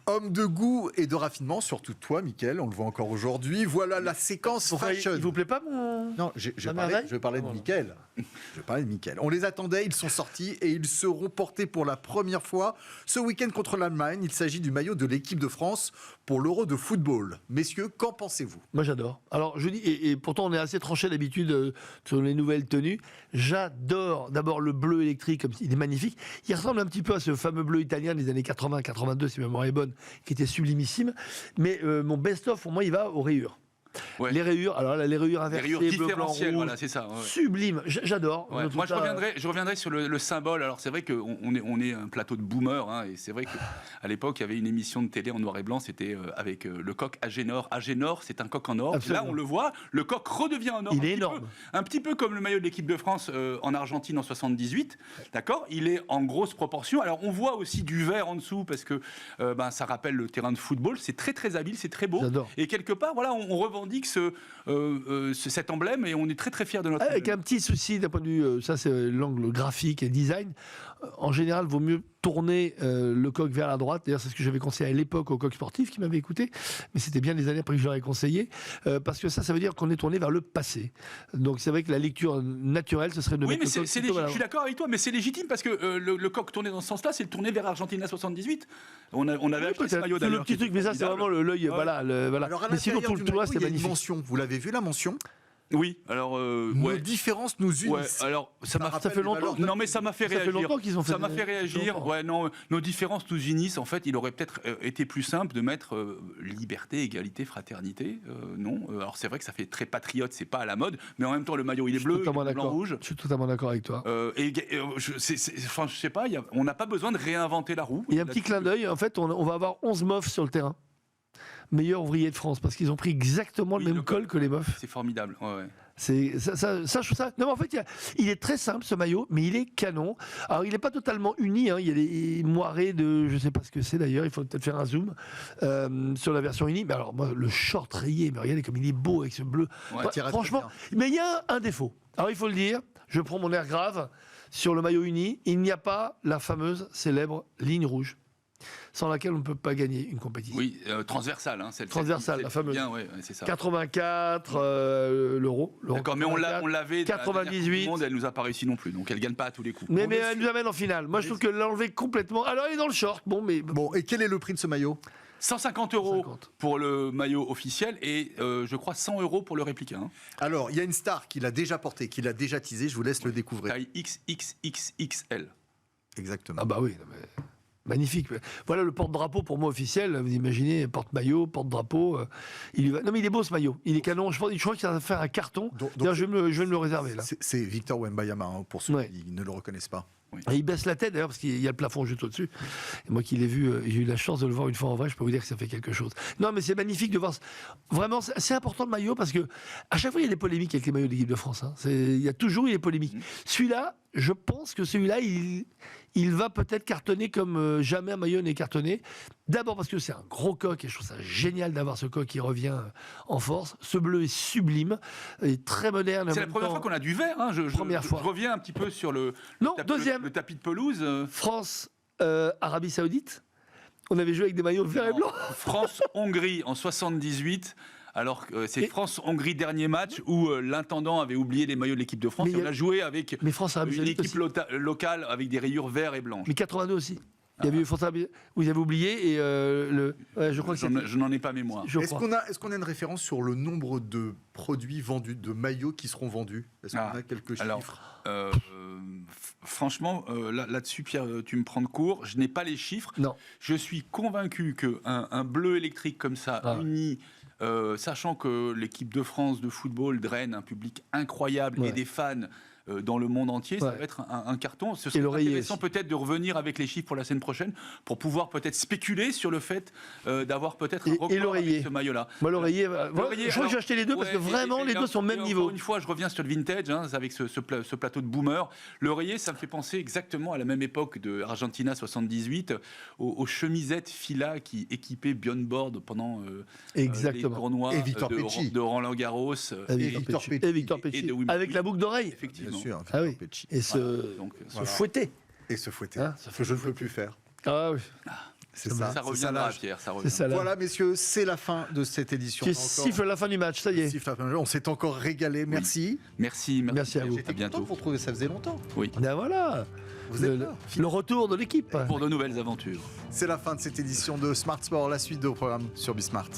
Homme de goût et de raffinement, surtout toi, Mickaël, on le voit encore aujourd'hui. Voilà la séquence fashion. Il vous plaît pas mon... Non, je parlais de Mickaël. Je parlais de Mickaël. On les attendait, ils sont sortis et ils seront portés pour la première fois ce week-end contre l'Allemagne. Il s'agit du maillot de l'équipe de France pour l'Euro de football. Messieurs, qu'en pensez-vous ? Moi, j'adore. Alors, je dis, et pourtant, on est assez tranché d'habitude sur les nouvelles tenues. J'adore d'abord le bleu électrique, comme il est magnifique. Il ressemble un petit peu à ce fameux bleu italien des années 80-82, si ma mémoire est bonne, qui était sublimissime. Mais mon best-of, pour moi, il va aux rayures. Ouais. Les rayures, alors là, les rayures inversées, les rayures différentielles, bleu, blanc, rouge, voilà, c'est ça. Ouais. Sublime, j'adore. Ouais. Moi, je reviendrai sur le symbole. Alors, c'est vrai qu'on est un plateau de boomers, hein, et c'est vrai qu'à l'époque, il y avait une émission de télé en noir et blanc, c'était avec le coq Agénor. Agénor, c'est un coq en or. Là, on le voit, le coq redevient en or. Il est énorme. Un petit peu comme le maillot de l'équipe de France en Argentine en 78, d'accord ? Il est en grosse proportion. Alors, on voit aussi du vert en dessous, parce que ça rappelle le terrain de football. C'est très, très habile, c'est très beau. J'adore. Et quelque part, voilà, on revendique cet emblème et on est très très fiers de notre avec un petit souci d'un point de vue, ça c'est l'angle graphique et design, en général vaut mieux tourner le coq vers la droite. D'ailleurs c'est ce que j'avais conseillé à l'époque au coq sportif qui m'avait écouté, mais c'était bien des années après que je l'aurais conseillé, parce que ça veut dire qu'on est tourné vers le passé. Donc c'est vrai que la lecture naturelle ce serait de mettre le coq je suis d'accord avec toi, mais c'est légitime parce que le coq tourné dans ce sens-là, c'est le tourné vers Argentine 78. On avait acheté ce maillot d'ailleurs. Le petit truc, mais ça c'est vraiment l'œil, voilà. Alors, mais sinon tout le reste c'est magnifique. Vous l'avez vu la mention ? Oui, alors nos différences nous unissent. Ouais, alors ça fait longtemps. Non, mais ça m'a fait réagir. Ça fait longtemps qu'ils ont fait. Ça m'a fait réagir. Ouais, non, nos différences nous unissent. En fait, il aurait peut-être été plus simple de mettre liberté, égalité, fraternité. Non. Alors c'est vrai que ça fait très patriote, c'est pas à la mode, mais en même temps le maillot il est bleu, blanc, rouge. Je suis totalement d'accord avec toi. Je sais pas, on n'a pas besoin de réinventer la roue. Il y a un petit clin d'œil. En fait, on va avoir 11 meufs sur le terrain. Meilleurs ouvriers de France, parce qu'ils ont pris exactement le même col que les meufs. C'est formidable. Ouais. C'est ça, je trouve ça. Non, mais en fait, il est très simple ce maillot, mais il est canon. Alors, il n'est pas totalement uni. Hein. Il y a des moirés de, je sais pas ce que c'est d'ailleurs. Il faut peut-être faire un zoom sur la version unie. Mais alors, moi, le short rayé, mais regardez comme il est beau avec ce bleu. Ouais, franchement, mais il y a un défaut. Alors, il faut le dire. Je prends mon air grave sur le maillot uni. Il n'y a pas la fameuse célèbre ligne rouge, sans laquelle on ne peut pas gagner une compétition. Oui, transversale. Hein, transversale, la fameuse. Bien, ouais, c'est ça. 84, l'euro. D'accord, mais on l'avait. 98. Elle nous a pas réussi non plus, donc elle gagne pas à tous les coups. Mais elle nous amène en finale. Moi, je trouve que l'enlever complètement. Alors, elle est dans le short. Bon, et quel est le prix de ce maillot ? 150 € pour le maillot officiel et je crois 100 € pour le réplica. Hein. Alors, il y a une star qui l'a déjà porté, qui l'a déjà teasé. Je vous laisse le découvrir. Taille XXXXL. Exactement. Ah bah oui. Mais... magnifique. Voilà le porte-drapeau pour moi officiel. Vous imaginez, porte-maillot, porte-drapeau. Non mais il est beau ce maillot. Il est canon. Je crois qu'il va faire un carton. Donc, je vais me le réserver là. C'est Victor Wembanyama, hein, pour ceux qui ne le reconnaissent pas. Oui. Et il baisse la tête d'ailleurs parce qu'il y a le plafond juste au-dessus. Et moi qui l'ai vu, j'ai eu la chance de le voir une fois en vrai. Je peux vous dire que ça fait quelque chose. Non mais c'est magnifique de voir. Vraiment, c'est important le maillot parce que à chaque fois il y a des polémiques avec les maillots de l'équipe de France. Hein. Il y a toujours des polémiques. Celui-là, je pense que celui-là, il va peut-être cartonner comme jamais un maillot n'est cartonné. D'abord parce que c'est un gros coq et je trouve ça génial d'avoir ce coq qui revient en force. Ce bleu est sublime, est très moderne. C'est la première fois qu'on a du vert. Hein. Je reviens un petit peu sur le tapis de pelouse. France, Arabie Saoudite. On avait joué avec des maillots vert et blanc. France-Hongrie en 78. Alors c'est France-Hongrie dernier match où l'intendant avait oublié les maillots de l'équipe de France. Et on a joué avec une équipe locale avec des rayures vert et blanches. Mais 82 aussi. Il y avait eu France-Arabie. Vous avez oublié et je crois que je n'en ai pas mémoire. Est-ce qu'on a une référence sur le nombre de produits vendus, de maillots qui seront vendus ? Est-ce qu'on a quelques chiffres ? Franchement, là-dessus, Pierre, tu me prends de court. Je n'ai pas les chiffres. Non. Je suis convaincu qu'un bleu électrique comme ça, uni, sachant que l'équipe de France de football draine un public incroyable et des fans dans le monde entier, ça va être un carton. Ce serait intéressant peut-être de revenir avec les chiffres pour la semaine prochaine pour pouvoir peut-être spéculer sur le fait d'avoir peut-être un record avec ce maillot-là. Moi, l'oreiller, je crois que j'ai acheté les deux parce que vraiment les deux sont au même niveau. Encore une fois, je reviens sur le vintage, hein, avec ce plateau de boomer. L'oreiller, ça me fait penser exactement à la même époque de Argentina 78, aux chemisettes Fila qui équipaient Björn Borg pendant les tournois de Roland Garros et Victor Pecci. Avec la boucle d'oreille. Effectivement. Bien sûr, et se fouetter. Et se fouetter. Ce que je ne peux plus faire. Ah oui. C'est Ça c'est reviendra, l'âge. Pierre, ça C'est reviendra. ça, là. Voilà, messieurs, c'est la fin de cette édition. Qui On a encore- siffle la fin du match, ça y est. siffle la fin du jeu. On s'est encore régalé. Merci. Merci Merci à vous. J'étais À bientôt. content de vous retrouver, ça faisait longtemps. Ben voilà. Vous êtes Le, là. le retour de l'équipe. Pour de nouvelles aventures. C'est la fin de cette édition de Smart Sport. La suite de vos programmes sur Bismart.